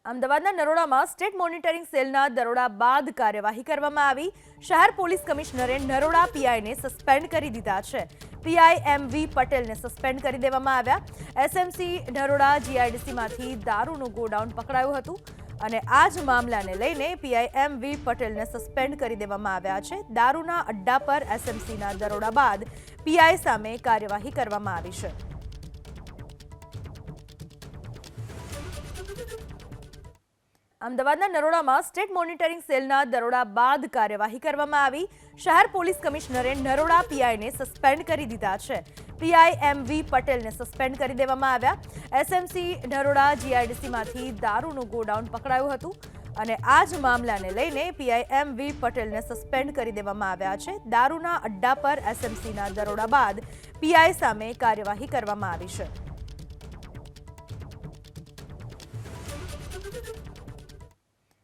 અમદાવાદના નરોડામાં state monitoring સેલના દરોડા બાદ કાર્યવાહી કરવામાં આવી। શહેર પોલીસ કમિશનરે નરોડા પીઆઈને સસ્પેન્ડ કરી દીધા છે। પીઆઈ એમવી પટેલને સસ્પેન્ડ કરી દેવામાં આવ્યા। એસએમસી નરોડા જીઆઈડીસીમાંથી દારૂનું ગોડાઉન પકડાયું હતું અને આ જ મામલાને લઈને પીઆઈ એમવી પટેલને સસ્પેન્ડ કરી દેવામાં આવ્યા છે। દારૂના અડ્ડા પર એસએમસીના દરોડા બાદ પીઆઈ સામે કાર્યવાહી કરવામાં આવી છે। અમદાવાદના નરોડામાં સ્ટેટ મોનિટરિંગ સેલના દરોડા બાદ કાર્યવાહી કરવામાં આવી। શહેર પોલીસ કમિશનરે નરોડા પીઆઈને સસ્પેન્ડ કરી દીધા છે। પીઆઈ એમવી પટેલને સસ્પેન્ડ કરી દેવામાં આવ્યા। એસએમસી નરોડા જીઆઈડીસીમાંથી દારૂનું ગોડાઉન પકડાયું હતું અને આ જ મામલાને લઈને પીઆઈ એમવી પટેલને સસ્પેન્ડ કરી દેવામાં આવ્યા છે। દારૂના અડ્ડા પર એસએમસીના દરોડા બાદ પીઆઈ સામે કાર્યવાહી કરવામાં આવી છે।